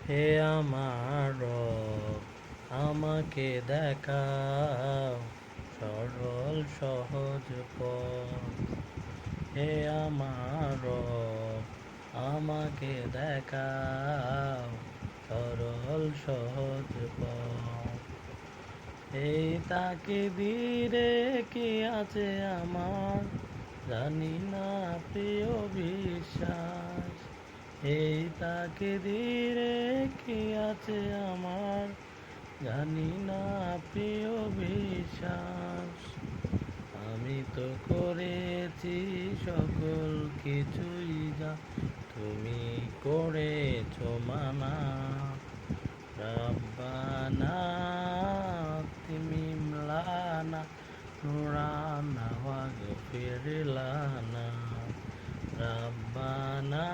হে আমার রব, আমাকে দেখাও সরল সহজ পথ। হে আমার রব, আমাকে দেখাও সরল সহজ পথ। এই তাকদীরে কি আছে আমার, জানি না প্রিয় বিশ্বাস। এই তাকদীরে কি আছে আমার, জানি না প্রিয় বিশ্বাস। আমি তো করেছি সকল কিছুই, যা তুমি করেছো মানা। রব্বানা তিমিম লানা নুরানা ওয়াগফির লানা। রব্বানা